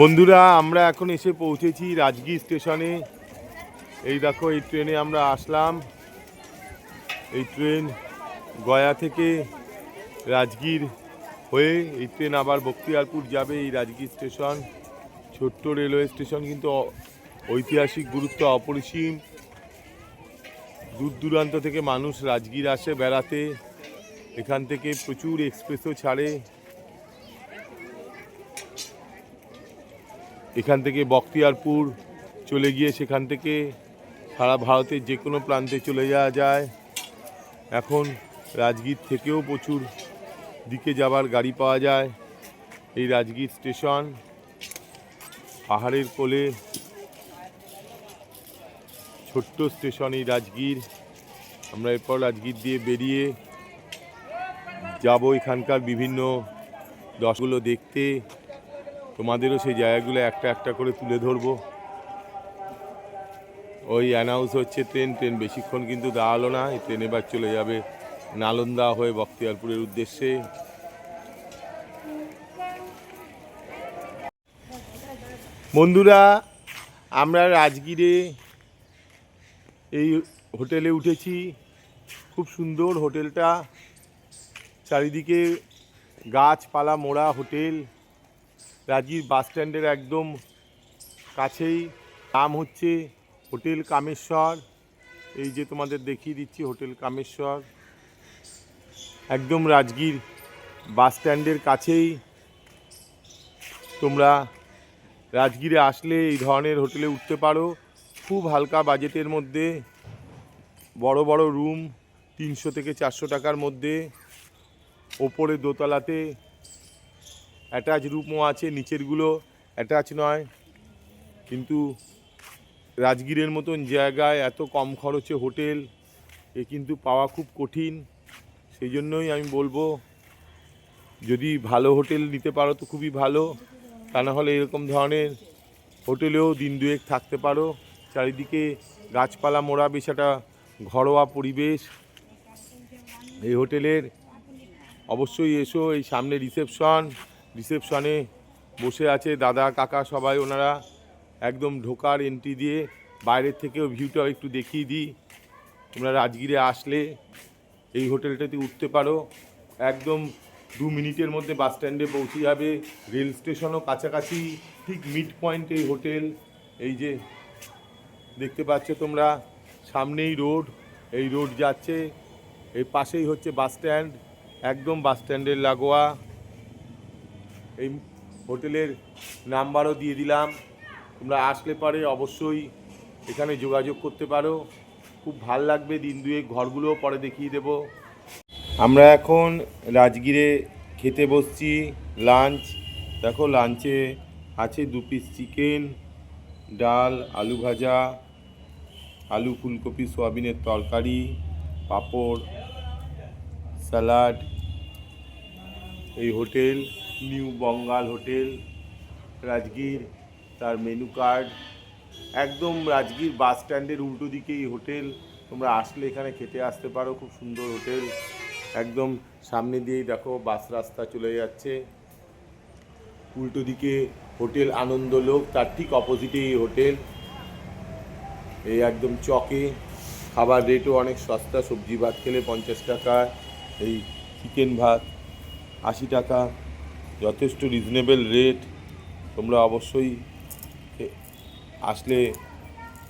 বন্ধুরা আমরা এখন এসে পৌঁছেছি রাজগীর স্টেশনে। এই দেখো এই ট্রেনে আমরা আসলাম। এই ট্রেন গয়া থেকে রাজগীর হয়ে এই ট্রেন আবার বখতিয়ারপুর যাবে। এই রাজগীর স্টেশন ছোট্ট রেলওয়ে স্টেশন, কিন্তু ঐতিহাসিক গুরুত্ব অপরিসীম। দূর দূরান্ত থেকে মানুষ রাজগীর আসে বেড়াতে। এখান থেকে প্রচুর এক্সপ্রেসও ছাড়ে। এখান থেকে বখতিয়ারপুর চলে গিয়ে সেখান থেকে সারা ভারতের যে কোনো প্রান্তে চলে যাওয়া যায়। এখন রাজগীর থেকেও প্রচুর দিকে যাবার গাড়ি পাওয়া যায়। এই রাজগীর স্টেশন পাহাড়ের কোলে ছোট্ট স্টেশন এই রাজগীর। আমরা এরপর রাজগীর দিয়ে বেরিয়ে যাব এখানকার বিভিন্ন দশগুলো দেখতে। তোমাদেরও সেই জায়গাগুলো একটা একটা করে তুলে ধরবো। ওই অ্যানাউন্স হচ্ছে ট্রেন বেশিক্ষণ কিন্তু দাঁড়ালো না। এই ট্রেন এবার চলে যাবে নালন্দা হয়ে বখতিয়ারপুরের উদ্দেশ্যে। বন্ধুরা আমরা রাজগীরে এই হোটেলে উঠেছি। খুব সুন্দর হোটেলটা, চারিদিকে গাছপালা মোড়া হোটেল। রাজগীর বাস স্ট্যান্ডের একদম কাছেই। নাম হচ্ছে হোটেল কামেশ্বর। এই যে তোমাদের দেখিয়ে দিচ্ছি হোটেল কামেশ্বর, একদম রাজগীর বাস স্ট্যান্ডের কাছেই। তোমরা রাজগীরে আসলে এই ধরনের হোটেলে উঠতে পারো। খুব হালকা বাজেটের মধ্যে, বড় বড় রুম 300 থেকে 400 টাকার মধ্যে। ওপরে দোতলাতে অ্যাটাচ রুমও আছে, নিচেরগুলো অ্যাটাচ নয়। কিন্তু রাজগীরের মতন জায়গায় এত কম খরচে হোটেল এ কিন্তু পাওয়া খুব কঠিন। সেই জন্যই আমি বলবো, যদি ভালো হোটেল নিতে পারো তো খুবই ভালো। তা না হলে এরকম ধরনের হোটেলেও দিন দুয়েক থাকতে পারো। চারিদিকে গাছপালা মোড়া, বেশ একটা ঘরোয়া পরিবেশ এই হোটেলের। অবশ্যই এসো। এই সামনে রিসেপশনে বসে আছে দাদা কাকা সবাই, ওনারা একদম ঢোকার এন্ট্রি দিয়ে। বাইরের থেকেও ভিউটা একটু দেখিয়ে দিই। তোমরা রাজগীরে আসলে এই হোটেলটাতে উঠতে পারো। একদম 2 মিনিটের মধ্যে বাস স্ট্যান্ডে পৌঁছে যাবে। রেল স্টেশনও কাছাকাছি, ঠিক মিড পয়েন্ট এই হোটেল। এই যে দেখতে পাচ্ছ তোমরা, সামনেই রোড, এই রোড যাচ্ছে, এই পাশেই হচ্ছে বাস স্ট্যান্ড, একদম বাস স্ট্যান্ডের লাগোয়া। এই হোটেলের নাম্বারও দিয়ে দিলাম, তোমরা আসলে পরে অবশ্যই এখানে যোগাযোগ করতে পারো। খুব ভাল লাগবে। দিন দুয়েক ঘরগুলোও পরে দেখিয়ে দেব। আমরা এখন রাজগীরে খেতে বসছি লাঞ্চ। দেখো লাঞ্চে আছে 2 পিস চিকেন, ডাল, আলু ভাজা, আলু ফুলকপি সোয়াবিনের তরকারি, পাঁপড়, স্যালাড। এই হোটেল নিউ বঙ্গাল হোটেল রাজগীর, তার মেনু কার্ড। একদম রাজগীর বাস স্ট্যান্ডের উল্টো দিকে এই হোটেল। তোমরা আসলে এখানে খেতে আসতে পারো। খুব সুন্দর হোটেল। একদম সামনে দিয়েই দেখো বাস রাস্তা চলে যাচ্ছে। উল্টো দিকে হোটেল আনন্দলোক, তার ঠিক অপোজিটে এই হোটেল। এই একদম চকে। খাবার রেটও অনেক সস্তা। সবজি ভাত খেলে 50 টাকা, এই চিকেন ভাত 80 টাকা। যথেষ্ট রিজনেবল রেট। তোমরা অবশ্যই আসলে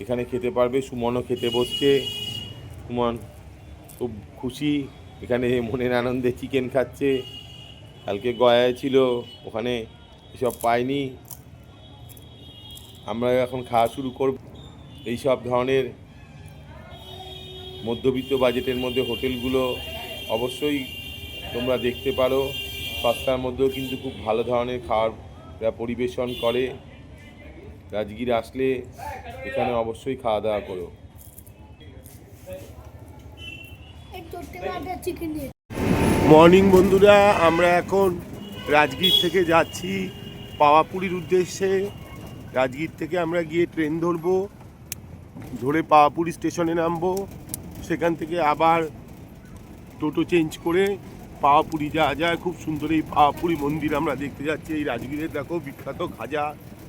এখানে খেতে পারবে। সুমনও খেতে বসছে। সুমন খুব খুশি, এখানে মনের আনন্দে চিকেন খাচ্ছে। কালকে গয়ায় ছিল, ওখানে এসব পাইনি। আমরা এখন খাওয়া শুরু করব। এই সব ধরনের মধ্যবিত্ত বাজেটের মধ্যে হোটেলগুলো অবশ্যই তোমরা দেখতে পারো। সস্তার মধ্যেও কিন্তু খুব ভালো ধরনের খাবার পরিবেশন করে। রাজগীর আসলে এখানে অবশ্যই খাওয়া দাওয়া করো। মর্নিং বন্ধুরা, আমরা এখন রাজগীর থেকে যাচ্ছি পাওয়াপুরীর উদ্দেশ্যে। রাজগীর থেকে আমরা গিয়ে ট্রেন ধরবো, ধরে পাওয়াপুরী স্টেশনে নামবো। সেখান থেকে আবার টোটো চেঞ্জ করে পাওয়াপুরী যাওয়া যায়। খুব সুন্দর এই পাওয়াপুরী মন্দির আমরা দেখতে যাচ্ছি। এই রাজগীরের দেখো বিখ্যাত খাজা,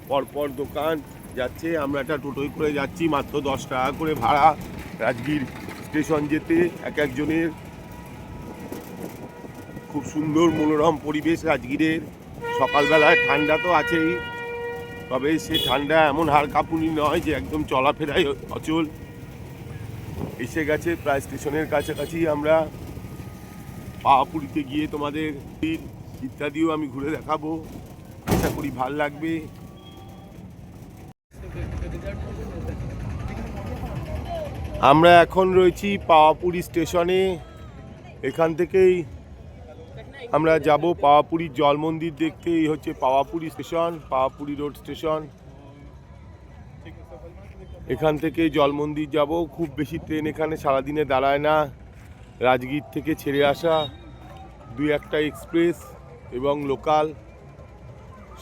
পরপর দোকান যাচ্ছে। আমরা একটা টোটোয় করে যাচ্ছি, মাত্র 10 টাকা করে ভাড়া রাজগীর স্টেশন যেতে এক একজনের। খুব সুন্দর মনোরম পরিবেশ রাজগীরের। সকালবেলায় ঠান্ডা তো আছেই, তবে সে ঠান্ডা এমন হাড় কাঁপুনি নয় যে একদম চলাফেরাই অচল। এসে গেছে প্রায় স্টেশনের কাছাকাছি আমরা। পাওয়াপুরিতে গিয়ে তোমাদের ইত্যাদিও আমি ঘুরে দেখাবো, আশা করি ভাল লাগবে। আমরা এখন রয়েছি পাওয়াপুরি স্টেশনে। এখান থেকেই আমরা যাব পাওয়াপুরীর জল মন্দির দেখতে। এই হচ্ছে পাওয়াপুরি স্টেশন, পাওয়াপুরি রোড স্টেশন। এখান থেকে জল মন্দির যাব। খুব বেশি ট্রেন এখানে সারাদিনে দাঁড়ায় না। রাজগীর থেকে ছেড়ে আসা 2-1টা এক্সপ্রেস এবং লোকাল,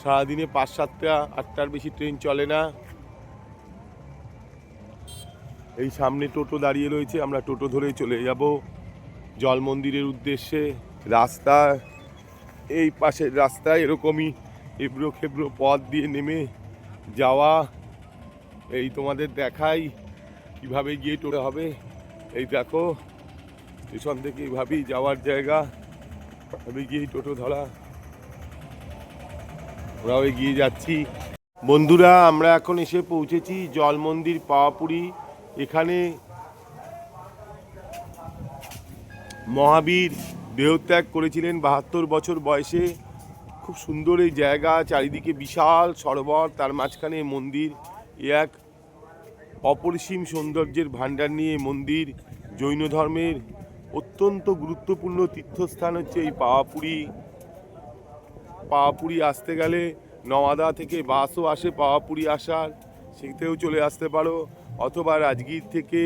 সারাদিনে 5-7-8টার বেশি ট্রেন চলে না। এই সামনে টোটো দাঁড়িয়ে রয়েছে, আমরা টোটো ধরে চলে যাব জল মন্দিরের উদ্দেশ্যে। রাস্তা এই পাশের রাস্তায় এরকমই এবড়ো খেবড়ো পথ দিয়ে নেমে যাওয়া। এই তোমাদের দেখাই কিভাবে গিয়ে টোটো হবে। এই দেখো স্টেশন থেকে এইভাবেই যাওয়ার জায়গা, এভাবে গিয়েই টোটো ধরা। আমরাও এগিয়ে যাচ্ছি। বন্ধুরা, আমরা এখন এসে পৌঁছেছি জল মন্দির পাওয়াপুরি। এখানে মহাবীর দেহত্যাগ করেছিলেন 72 বছর বয়সে। খুব সুন্দর এই জায়গা, চারিদিকে বিশাল সরোবর, তার মাঝখানে মন্দির। এক অপরিসীম সৌন্দর্যের ভাণ্ডার নিয়ে মন্দির। জৈন ধর্মের অত্যন্ত গুরুত্বপূর্ণ তীর্থস্থান হচ্ছে এই পাওয়াপুরি। পাওয়াপুরি আসতে গেলে নওয়াদা থেকে বাসও আসে পাওয়াপুরি আসার, সেটাতেও চলে আসতে পারো। অথবা রাজগীর থেকে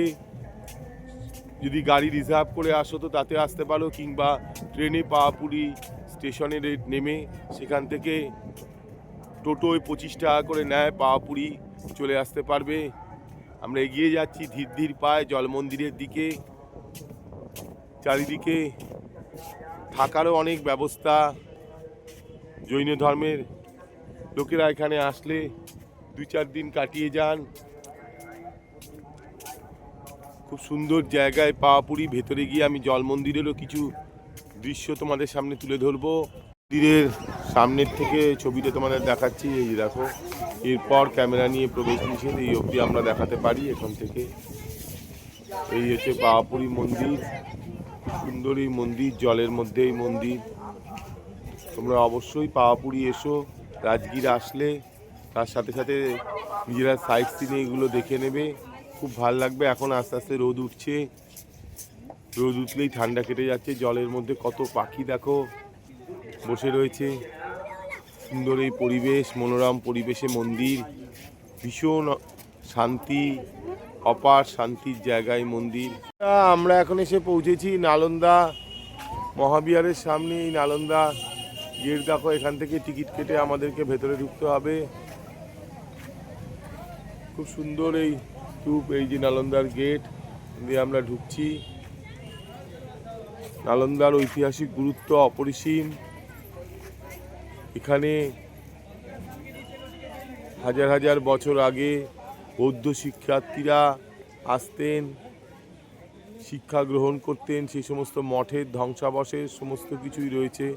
যদি গাড়ি রিজার্ভ করে আসো তো তাতে আসতে পারো, কিংবা ট্রেনে পাওয়াপুরি স্টেশনে নেমে সেখান থেকে টোটোয় 25 টাকা করে নেয়, পাওয়াপুরি চলে আসতে পারবে। আমরা এগিয়ে যাচ্ছি ধীর ধীর পায়ে জল মন্দিরের দিকে। চারিদিকে থাকারও অনেক ব্যবস্থা। জৈন ধর্মের লোকেরা এখানে আসলে 2-4 দিন কাটিয়ে যান। খুব সুন্দর জায়গায় পাওয়াপুরি। ভেতরে গিয়ে আমি জল মন্দিরেরও কিছু দৃশ্য তোমাদের সামনে তুলে ধরবো। মন্দিরের সামনের থেকে ছবিটা তোমাদের দেখাচ্ছি, এই দেখো। এরপর ক্যামেরা নিয়ে প্রবেশ নিষেধ, এই অবধি আমরা দেখাতে পারি এখান থেকে। এই হচ্ছে পাওয়াপুরি মন্দির, সুন্দর এই মন্দির, জলের মধ্যে এই মন্দির। তোমরা অবশ্যই পাওয়াপুরি এসো রাজগীর আসলে, তার সাথে সাথে নিজেরা সাইট সিন এগুলো দেখে নেবে, খুব ভাল লাগবে। এখন আস্তে আস্তে রোদ উঠছে, রোদ উঠলেই ঠান্ডা কেটে যাচ্ছে। জলের মধ্যে কত পাখি দেখো বসে রয়েছে। সুন্দর এই পরিবেশ, মনোরম পরিবেশে মন্দির, ভীষণ শান্তি, অপার শান্তির জায়গায় মন্দির। আমরা এখন এসে পৌঁছেছি নালন্দা মহাবিহারের সামনে। এই নালন্দা গেট দেখো, এখান থেকে টিকিট কেটে আমাদেরকে ভেতরে ঢুকতে হবে। খুব সুন্দর এই স্তূপ, এই যে নালন্দার গেট দিয়ে আমরা ঢুকছি। নালন্দার ঐতিহাসিক গুরুত্ব অপরিসীম। এখানে হাজার হাজার বছর আগে বৌদ্ধ শিক্ষার্থীরা আসতেন, শিক্ষা গ্রহণ করতেন। সেই সমস্ত মঠের ধ্বংসাবশেষ সমস্ত কিছুই রয়েছে।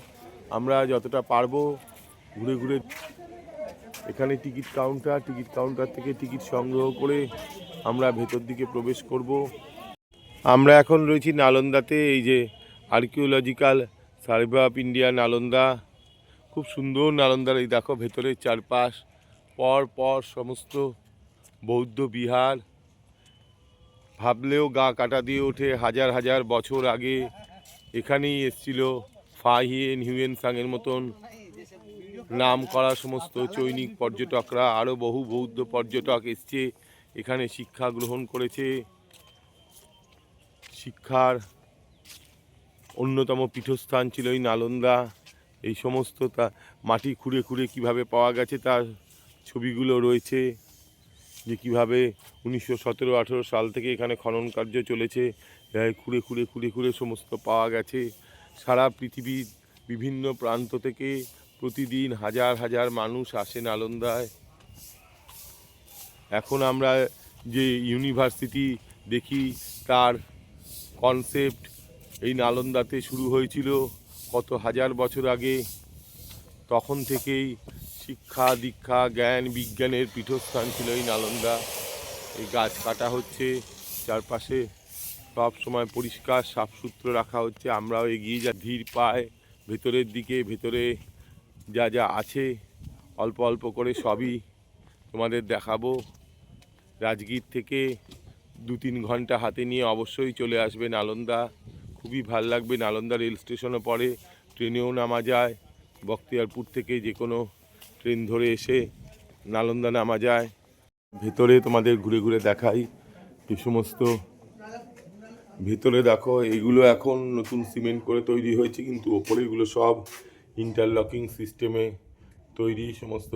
আমরা যতটা পারবো ঘুরে ঘুরে। এখানে টিকিট কাউন্টার থেকে টিকিট সংগ্রহ করে আমরা ভেতর দিকে প্রবেশ করব। আমরা এখন রয়েছি নালন্দাতে। এই যে archaeological survey of India Nalanda, খুব সুন্দর নালন্দার। এই দেখো ভেতরের চারপাশ, পর পর সমস্ত বৌদ্ধ বিহার। ভাবলেও গা কাটা দিয়ে ওঠে। হাজার হাজার বছর আগে এখানেই এসেছিল ফাহিয়েন হিউয়েনসাংয়ের মতন নাম করা সমস্ত চৈনিক পর্যটকরা। আরও বহু বৌদ্ধ পর্যটক এসছে এখানে, শিক্ষা গ্রহণ করেছে। শিক্ষার অন্যতম পীঠস্থান ছিল এই নালন্দা। এই সমস্ত তা মাটি খুঁড়ে খুঁড়ে কীভাবে পাওয়া গেছে তার ছবিগুলো রয়েছে, যে কীভাবে 1917-18 সাল থেকে এখানে খনন কার্য চলেছে। খুঁড়ে খুঁড়ে খুঁড়ে খুঁড়ে সমস্ত পাওয়া গেছে। সারা পৃথিবীর বিভিন্ন প্রান্ত থেকে প্রতিদিন হাজার হাজার মানুষ আসে নালন্দায়। এখন আমরা যে ইউনিভার্সিটি দেখি তার কনসেপ্ট এই নালন্দাতে শুরু হয়েছিল কত হাজার বছর আগে। তখন থেকেই শিক্ষা দীক্ষা জ্ঞান বিজ্ঞানের পীঠস্থান ছিল এই নালন্দা। এই গাছ কাটা হচ্ছে, চারপাশে সব সময় পরিষ্কার সাফসুতরো রাখা হচ্ছে। আমরাও এগিয়ে যা ধীর পায় ভেতরের দিকে। ভেতরে যা যা আছে অল্প অল্প করে সবই তোমাদের দেখাবো। রাজগীর থেকে 2-3 ঘন্টা হাতে নিয়ে অবশ্যই চলে আসবে নালন্দা, খুবই ভাল লাগবে। নালন্দা রেল স্টেশনও পড়ে, ট্রেনেও নামা যায়। বখতিয়ারপুর থেকে যে কোনো ট্রেন ধরে এসে নালন্দা নামা যায়। ভেতরে তোমাদের ঘুরে ঘুরে দেখাই এই সমস্ত। ভেতরে দেখো এইগুলো এখন নতুন সিমেন্ট করে তৈরি হয়েছে, কিন্তু ওপরে এগুলো সব ইন্টারলকিং সিস্টেমে তৈরি। সমস্ত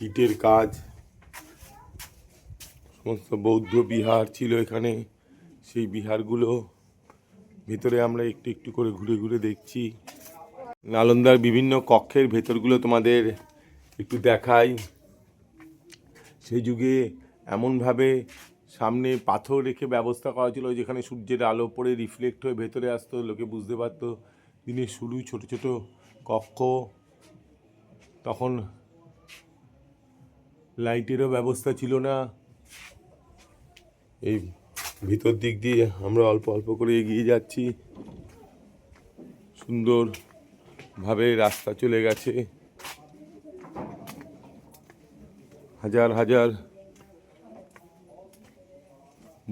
ইটের কাজ। সমস্ত বৌদ্ধ বিহার ছিল এখানে, সেই বিহারগুলো ভেতরে আমরা একটু একটু করে ঘুরে ঘুরে দেখছি। নালন্দার বিভিন্ন কক্ষের ভেতরগুলো তোমাদের একটু দেখাই। সেই যুগে এমনভাবে সামনে পাথর রেখে ব্যবস্থা করা ছিল যেখানে সূর্যের আলো পড়ে রিফ্লেক্ট হয়ে ভেতরে আসতো, লোকে বুঝতে পারতো দিনের শুরু। ছোট ছোট কক্ষ, তখন লাইটেরও ব্যবস্থা ছিল না। এই ভিতর দিক দিয়ে আমরা অল্প অল্প করে এগিয়ে যাচ্ছি। সুন্দরভাবে রাস্তা চলে গেছে। হাজার হাজার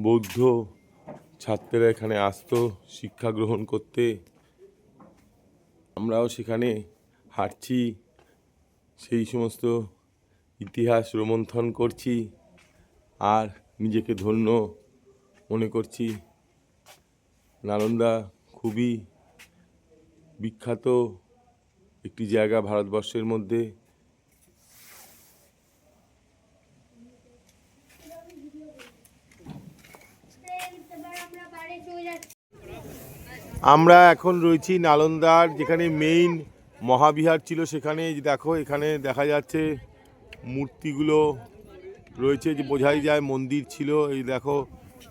বৌদ্ধ ছাত্রেরা এখানে আসতো শিক্ষা গ্রহণ করতে। আমরাও সেখানে হাঁটছি, সেই সমস্ত ইতিহাস রোমন্থন করছি আর নিজেকে ধন্য মনে করছি। নালন্দা খুবই বিখ্যাত একটি জায়গা ভারতবর্ষের মধ্যে। আমরা এখন রয়েছি নালন্দার যেখানে মেইন মহাবিহার ছিল সেখানে। দেখো এখানে দেখা যাচ্ছে মূর্তিগুলো রয়েছে, যে বোঝাই যায় মন্দির ছিল। এই দেখো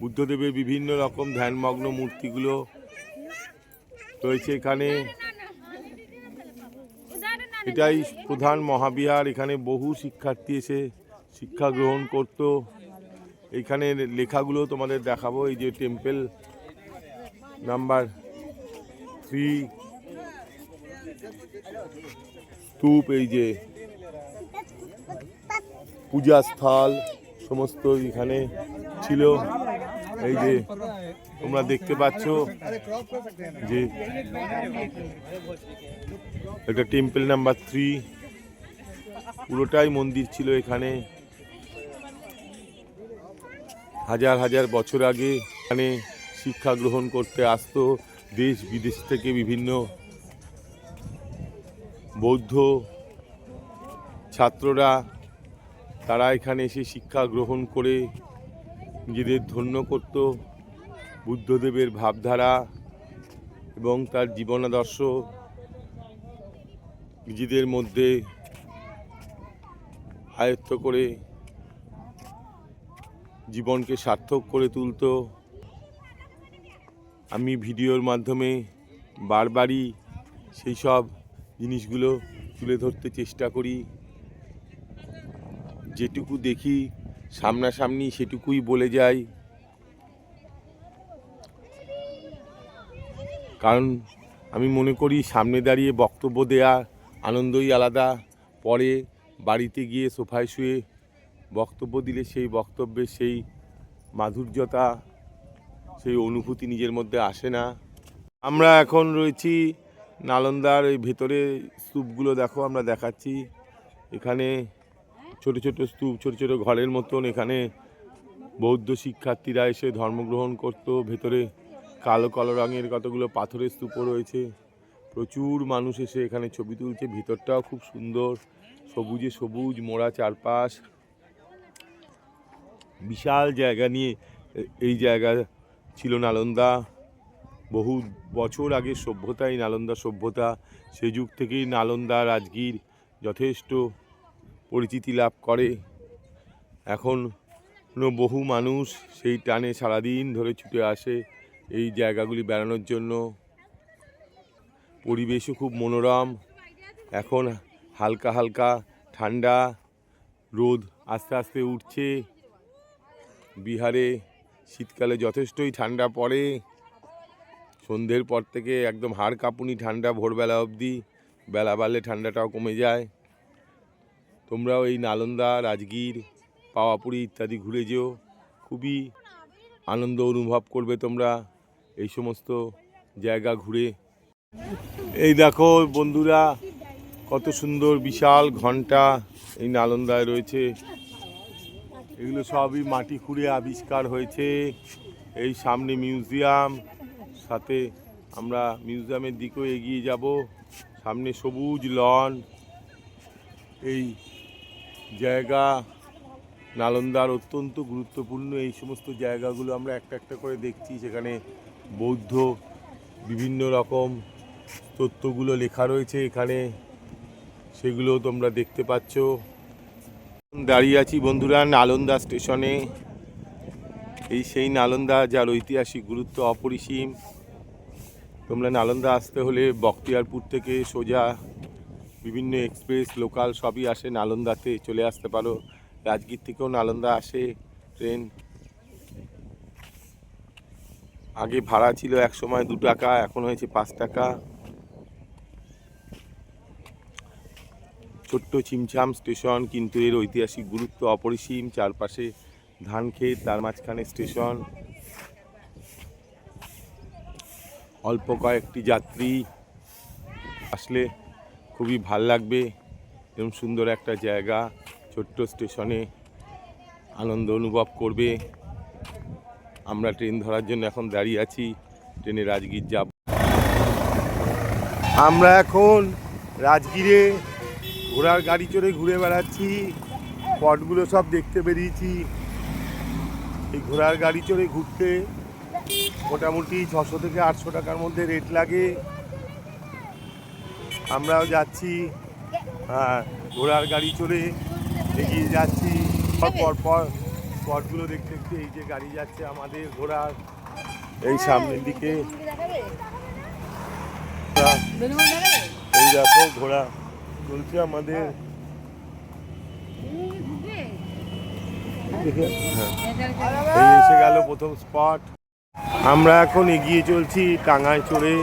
বুদ্ধদেবের বিভিন্ন রকম ধ্যানমগ্ন মূর্তিগুলো রয়েছে এখানে। এটাই প্রধান মহাবিহার। এখানে বহু শিক্ষার্থী এসে শিক্ষা গ্রহণ করত। এইখানে লেখাগুলো তোমাদের দেখাবো। এই যে টেম্পল নাম্বার 3 স্তূপ, এই যে পূজাস্থল সমস্ত এখানে ছিল। এই যে তোমরা দেখতে পাচ্ছ যে এটা টেম্পল নাম্বার 3, পুরোটাই মন্দির ছিল এখানে। হাজার হাজার বছর আগে এখানে শিক্ষা গ্রহণ করতে আসতো দেশ বিদেশ থেকে বিভিন্ন বৌদ্ধ ছাত্ররা। তারা এখানে এসে শিক্ষা গ্রহণ করে নিজেদের ধন্য করত। বুদ্ধদেবের ভাবধারা এবং তার জীবনাদর্শ নিজেদের মধ্যে আয়ত্ত করে জীবনকে সার্থক করে তুলত। আমি ভিডিওর মাধ্যমে বারবারই সেই সব জিনিসগুলো তুলে ধরতে চেষ্টা করি। যেটুকু দেখি সামনাসামনি সেটুকুই বলে যাই, কারণ আমি মনে করি সামনে দাঁড়িয়ে বক্তব্য দেয়া আনন্দই আলাদা। পরে বাড়িতে গিয়ে সোফায় শুয়ে বক্তব্য দিলে সেই বক্তব্যের সেই মাধুর্যতা, সেই অনুভূতি নিজের মধ্যে আসে না। আমরা এখন রয়েছি নালন্দার এই ভেতরে। স্তূপগুলো দেখো, আমরা দেখাচ্ছি। এখানে ছোট ছোট স্তূপ, ছোট ছোট ঘরের মতন। এখানে বৌদ্ধ শিক্ষার্থীরা এসে ধর্মগ্রহণ করত। ভেতরে কালো কালো রঙের কতগুলো পাথরের স্তূপও রয়েছে। প্রচুর মানুষ এসে এখানে ছবি তুলছে। ভিতরটাও খুব সুন্দর, সবুজে সবুজ মোড়া চারপাশ। বিশাল জায়গা নিয়ে এই জায়গা ছিল নালন্দা। বহু বছর আগে সভ্যতা, এই নালন্দা সভ্যতা। সেই যুগ থেকেই নালন্দা রাজগীর যথেষ্ট পরিচিতি লাভ করে। এখন বহু মানুষ সেই টানে সারাদিন ধরে ছুটে আসে এই জায়গাগুলি বেড়ানোর জন্য। পরিবেশও খুব মনোরম। এখন হালকা হালকা ঠান্ডা, রোদ আস্তে আস্তে উঠছে। বিহারে শীতকালে যথেষ্টই ঠান্ডা পড়ে, সন্ধ্যের পর থেকে একদম হাড় কাঁপুনি ঠান্ডা ভোরবেলা অবধি, বেলা বাড়লে ঠান্ডাটাও কমে যায়। তোমরাও এই নালন্দা, রাজগীর, পাওয়াপুরি ইত্যাদি ঘুরে যেও, খুবই আনন্দ অনুভব করবে তোমরা এই সমস্ত জায়গা ঘুরে। এই দেখো বন্ধুরা, কত সুন্দর বিশাল ঘন্টা এই নালন্দায় রয়েছে। এগুলো সবই মাটি খুঁড়ে আবিষ্কার হয়েছে। এই সামনে মিউজিয়াম, সাথে আমরা মিউজিয়ামের দিকেও এগিয়ে যাব। সামনে সবুজ লন। এই জায়গা নালন্দার অত্যন্ত গুরুত্বপূর্ণ। এই সমস্ত জায়গাগুলো আমরা একটা একটা করে দেখছি। সেখানে বৌদ্ধ বিভিন্ন রকম তত্ত্বগুলো লেখা রয়েছে এখানে, সেগুলো তোমরা দেখতে পাচ্ছ। দাঁড়িয়ে আছি বন্ধুরা নালন্দা স্টেশনে। এই সেই নালন্দা যার ঐতিহাসিক গুরুত্ব অপরিসীম। তোমরা নালন্দা আসতে হলে বখতিয়ারপুর থেকে সোজা বিভিন্ন এক্সপ্রেস, লোকাল সবই আসে নালন্দাতে, চলে আসতে পারো। রাজগীর থেকেও নালন্দা আসে ট্রেন। আগে ভাড়া ছিল এক সময় 2 টাকা, এখন হয়েছে 5 টাকা। ছোট্ট ছিমছাম স্টেশন, কিন্তু এর ঐতিহাসিক গুরুত্ব অপরিসীম। চারপাশে ধান ক্ষেত, তার মাঝখানে স্টেশন। অল্প কয়েকটি যাত্রী আসলে খুবই ভাল লাগবে। এরকম সুন্দর একটা জায়গা, ছোট্ট স্টেশনে আনন্দ অনুভব করবে। আমরা ট্রেন ধরার জন্য এখন দাঁড়িয়ে আছি, ট্রেনে রাজগীর যাব। আমরা এখন রাজগীরে ঘোড়ার গাড়ি চড়ে ঘুরে বেড়াচ্ছি। স্পটগুলো সব দেখতে বেরিয়েছি। এই ঘোড়ার গাড়ি চড়ে ঘুরতে মোটামুটি 600 থেকে 800 টাকার মধ্যে রেট লাগে। আমরাও যাচ্ছি, ঘোড়ার গাড়ি চড়ে এগিয়ে যাচ্ছি। পর স্পটগুলো দেখতে দেখতে এই যে গাড়ি যাচ্ছে আমাদের ঘোড়ার, এই সামনের দিকে। এই দেখো ঘোড়া চলছে আমাদের। এই এসে গেল প্রথম স্পট। আমরা এখন এগিয়ে চলছি টাঙায় চড়ে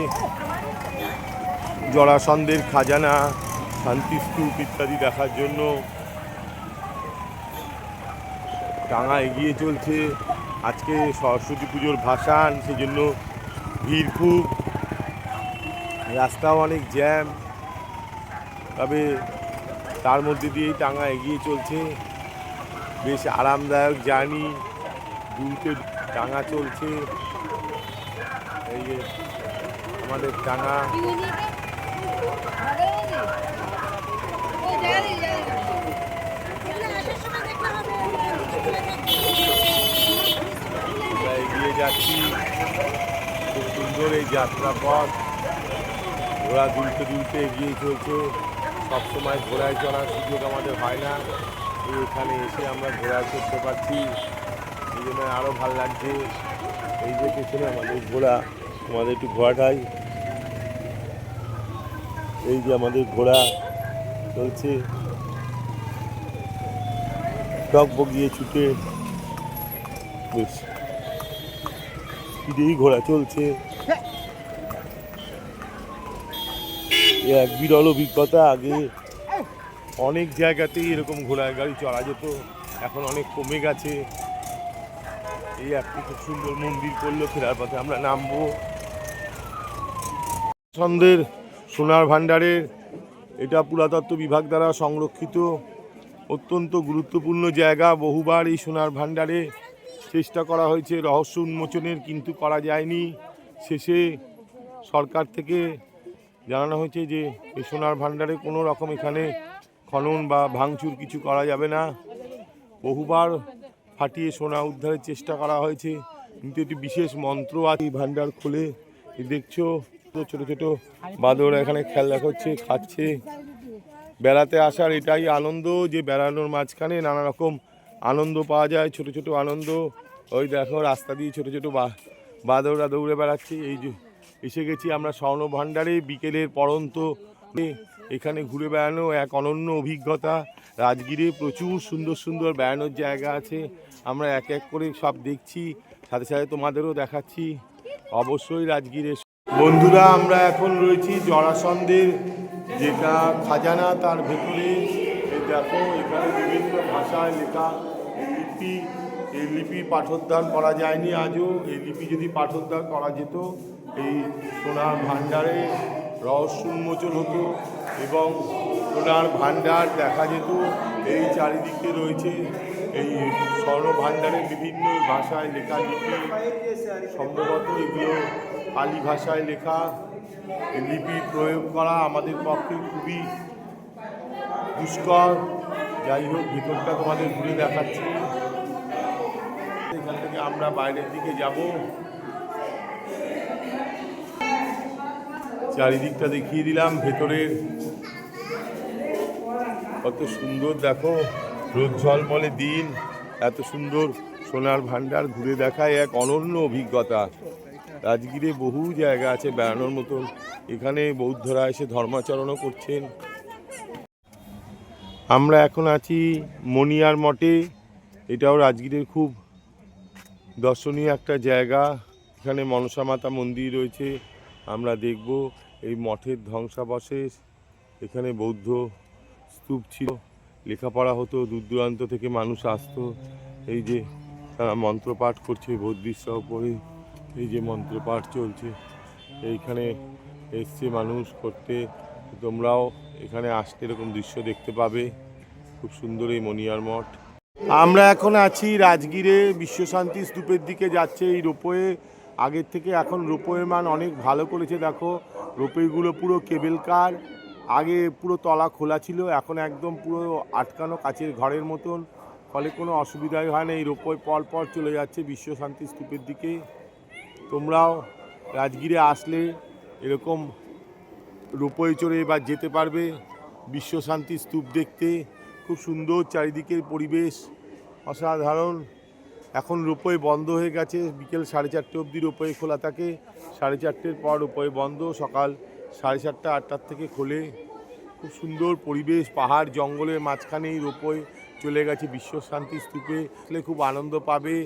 জরাসন্ধের খাজানা, শান্তিস্তূপ ইত্যাদি দেখার জন্য। টাঙা এগিয়ে চলছে। আজকে সরস্বতী পুজোর ভাসান, সেজন্য ভিড় খুব, রাস্তাও অনেক জ্যাম। তবে তার মধ্যে দিয়েই টাঙা এগিয়ে চলছে। বেশ আরামদায়ক জার্নি, দুলতে টাঙা চলছে। এই যে আমাদের টাঙা। আমরা এগিয়ে যাচ্ছি, খুব সুন্দর এই যাত্রাপথ। ঘোড়া দুলতে দুলতে এগিয়ে চলছে। সবসময় ঘোড়ায় চড়ার সুযোগ আমাদের হয় না, এখানে এসে আমরা ঘোড়ায় চড়তে পারছি, এই জন্য আরও ভালো লাগছে। এই যে পেছনে আমাদের ঘোড়া, আমাদের একটু ঘোড়াটাই, এই যে আমাদের ঘোড়া চলছে টক বগিয়ে ছুটে, বেশ স্পিডেই ঘোড়া চলছে। এক বিরল অভিজ্ঞতা। আগে অনেক জায়গাতেই এরকম ঘোড়ার গাড়ি চড়া যেত, এখন অনেক কমে গেছে। এই একটি খুব সুন্দর মন্দির করলো, ফেরার পথে আমরা নামবো। সন্ধ্যের সোনার ভাণ্ডারের এটা পুরাতত্ত্ব বিভাগ দ্বারা সংরক্ষিত অত্যন্ত গুরুত্বপূর্ণ জায়গা। বহুবার এই সোনার ভাণ্ডারে চেষ্টা করা হয়েছে রহস্য উন্মোচনের, কিন্তু করা যায়নি। শেষে সরকার থেকে জানানো হয়েছে যে এই সোনার ভাণ্ডারে কোনো রকম এখানে খনন বা ভাঙচুর কিছু করা যাবে না। বহুবার ফাটিয়ে সোনা উদ্ধারের চেষ্টা করা হয়েছে, কিন্তু একটি বিশেষ মন্ত্র আছে। এই ভাণ্ডার খুলে দেখছো ছোট ছোট বাঁদর এখানে খেলা করছে, খাচ্ছে। বেড়াতে আসার এটাই আনন্দ যে বেড়ানোর মাঝখানে নানা রকম আনন্দ পাওয়া যায়, ছোট ছোট আনন্দ। ওই দেখো রাস্তা দিয়ে ছোট ছোট বাঁদররা দৌড়ে বেড়াচ্ছে। এই যে এসে গেছি আমরা স্বর্ণ ভাণ্ডারে, বিকেলের পড়ন্ত এখানে ঘুরে বেড়ানো এক অনন্য অভিজ্ঞতা। রাজগীরে প্রচুর সুন্দর সুন্দর বেড়ানোর জায়গা আছে, আমরা এক এক করে সব দেখছি, সাথে সাথে তোমাদেরও দেখাচ্ছি। অবশ্যই রাজগীরে বন্ধুরা আমরা এখন রয়েছি জরাসন্ধের যেটা খাজানা, তার ভেতরে দেখো এখানে বিভিন্ন ভাষায় লেখা লিপি। এই লিপি পাঠোদ্ধার করা যায়নি আজও। এই লিপি যদি পাঠোদ্ধার করা যেত এই সোনার ভাণ্ডারে রহস্য উন্মোচন হতো এবং সোনার ভাণ্ডার দেখা যেত। এই চারিদিকে রয়েছে এই স্বর্ণ ভাণ্ডারের বিভিন্ন ভাষায় লেখা লিপি, সম্ভবত এগুলো পালি ভাষায় লেখা। এই লিপি প্রয়োগ করা আমাদের পক্ষে খুবই দুষ্কর। যাই হোক, ভিতরটা তোমাদের ঘুরে দেখাচ্ছি। এখান থেকে আমরা বাইরের দিকে যাব, চারিদিকটা দেখিয়ে দিলাম। ভেতরের কত সুন্দর দেখো, রোদ ঝলমলে দিন, এত সুন্দর সোনার ভাণ্ডার ঘুরে দেখায় এক অনন্য অভিজ্ঞতা। রাজগীরে বহু জায়গা আছে বেড়ানোর মতন, এখানে বৌদ্ধরা এসে ধর্মাচরণও করছেন। আমরা এখন আছি মণিয়ার মঠে, এটাও রাজগীরের খুব দর্শনীয় একটা জায়গা। এখানে মনসা মাতা মন্দির রয়েছে, আমরা দেখব। এই মঠের ধ্বংসাবশেষ, এখানে বৌদ্ধ স্তূপ ছিল, লেখাপড়া হতো, দূর দূরান্ত থেকে মানুষ আসতো। এই যে তারা মন্ত্রপাঠ করছে বদ্রিসহ পড়ে, এই যে মন্ত্রপাঠ চলছে, এইখানে এসছে মানুষ করতে। তোমরাও এখানে আসতে এরকম দৃশ্য দেখতে পাবে। খুব সুন্দর এই মণিয়ার মঠ। আমরা এখন আছি রাজগীরে বিশ্বশান্তি স্তূপের দিকে যাচ্ছে এই রোপওয়ে। আগের থেকে এখন রোপওয়ের মান অনেক ভালো করেছে। দেখো রোপওয়েগুলো পুরো কেবল কার, আগে পুরো তলা খোলা ছিল, এখন একদম পুরো আটকানো কাচের ঘরের মতন, ফলে কোনো অসুবিধাই হয় না। এই রোপওয়ে পর চলে যাচ্ছে বিশ্বশান্তি স্তূপের দিকে। তোমরাও রাজগীরে আসলে এরকম রোপওয়ে চড়ে এবার যেতে পারবে বিশ্বশান্তি স্তূপ দেখতে। খুব সুন্দর চারিদিকের পরিবেশ, অসাধারণ। এখন রোপওয়ে বন্ধ হয়ে গেছে, বিকেল 4:30 অবধি রোপওয়ে খোলা থাকে, 4:30 পর রোপওয়ে বন্ধ, সকাল 7:30 8টার থেকে খোলে। খুব সুন্দর পরিবেশ, পাহাড় জঙ্গলের মাঝখানে এই রোপওয়ে চলে গেছে বিশ্বশান্তি স্তূপে। আসলে খুব আনন্দ পাবে।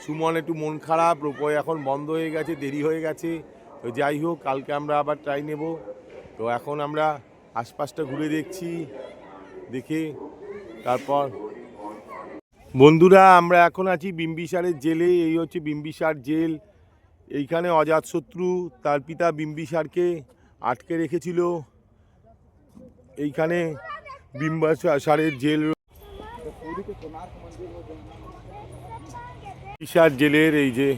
সুমন একটু মন খারাপ, রোপওয়ে এখন বন্ধ হয়ে গেছে, দেরি হয়ে গেছে। তো যাই হোক, কালকে আমরা আবার ট্রাই নেব। তো এখন আমরা আশপাশটা ঘুরে দেখছি, দেখে তারপর বন্ধুরা আমরা এখন আছি বিম্বিসারের জেলে। এই হচ্ছে বিম্বিসার জেল। এইখানে অজাতশত্রু তার পিতা বিম্বিসারকে আটকে রেখেছিল। এইখানে বিম্বিসারের জেল, বিম্বিসার জেলের এই যে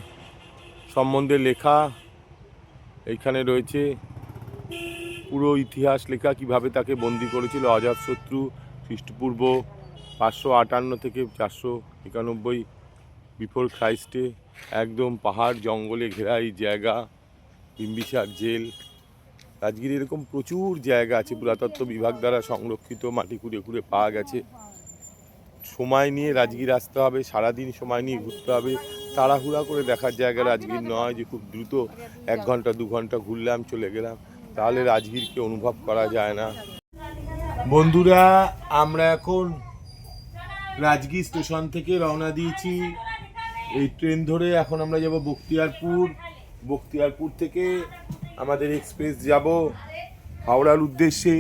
সম্বন্ধে লেখা এইখানে রয়েছে, পুরো ইতিহাস লেখা, কিভাবে তাকে বন্দি করেছিল অজাতশত্রু খ্রিস্টপূর্ব 558 থেকে 491 বিফোর খ্রাইস্টে। একদম পাহাড় জঙ্গলে ঘেরা এই জায়গা বিম্বিসার জেল। রাজগীরে এরকম প্রচুর জায়গা আছে, পুরাতত্ত্ব বিভাগ দ্বারা সংরক্ষিত, মাটি খুঁড়ে খুঁড়ে পাওয়া গেছে। সময় নিয়ে রাজগীর আসতে হবে, সারাদিন সময় নিয়ে ঘুরতে হবে। তাড়াহুড়া করে দেখার জায়গা রাজগীর নয় যে খুব দ্রুত 1 ঘন্টা 2 ঘন্টা ঘুরলাম চলে গেলাম, তাহলে রাজগীরকে অনুভব করা যায় না। বন্ধুরা আমরা এখন রাজগীর স্টেশন থেকে রওনা দিয়েছি। এই ট্রেন ধরে এখন আমরা যাব বখতিয়ারপুর। বখতিয়ারপুর থেকে আমাদের এক্সপ্রেস যাব হাওড়ার উদ্দেশ্যে।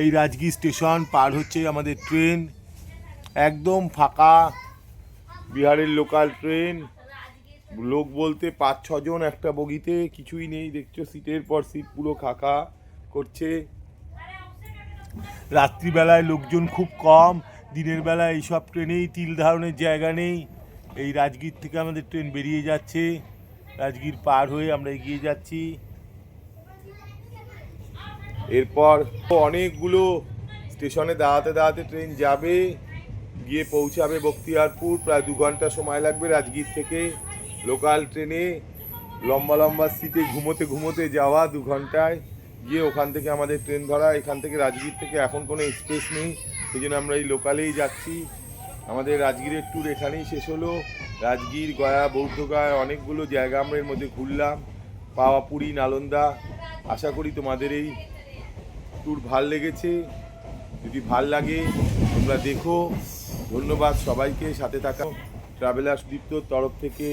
এই রাজগীর স্টেশন পার হচ্ছে আমাদের ট্রেন, একদম ফাঁকা, বিহারের লোকাল ট্রেন। লোক বলতে 5-6 জন একটা বগিতে, কিছুই নেই, দেখছো সিটের পর সিট পুরো ফাঁকা করছে। রাত্রিবেলায় লোকজন খুব কম, দিনের বেলায় এইসব ট্রেনেই তিল ধারণের জায়গা নেই। এই রাজগীর থেকে আমাদের ট্রেন বেরিয়ে যাচ্ছে, রাজগীর পার হয়ে আমরা এগিয়ে যাচ্ছি। এরপর অনেকগুলো স্টেশনে দাঁড়াতে দাঁড়াতে ট্রেন যাবে, গিয়ে পৌঁছাবে বখতিয়ারপুর। প্রায় 2 ঘন্টা সময় লাগবে রাজগীর থেকে। লোকাল ট্রেনে লম্বা লম্বা সিটে ঘুমোতে ঘুমোতে যাওয়া, 2 ঘন্টায় গিয়ে ওখান থেকে আমাদের ট্রেন ধরা। এখান থেকে রাজগীর থেকে এখন কোনো এক্সপ্রেস নেই, সেই জন্য আমরা এই লোকালেই যাচ্ছি। আমাদের রাজগীরের ট্যুর এখানেই শেষ হলো। রাজগীর, গয়া, বৌদ্ধগয়া অনেকগুলো জায়গা আমরা এর মধ্যে ঘুরলাম, পাওয়াপুরী, নালন্দা। আশা করি তোমাদের এই ট্যুর ভাল লেগেছে। যদি ভাল লাগে তোমরা দেখো। ধন্যবাদ সবাইকে সাথে থাকা। ট্রাভেলার্স দীপ্তর তরফ থেকে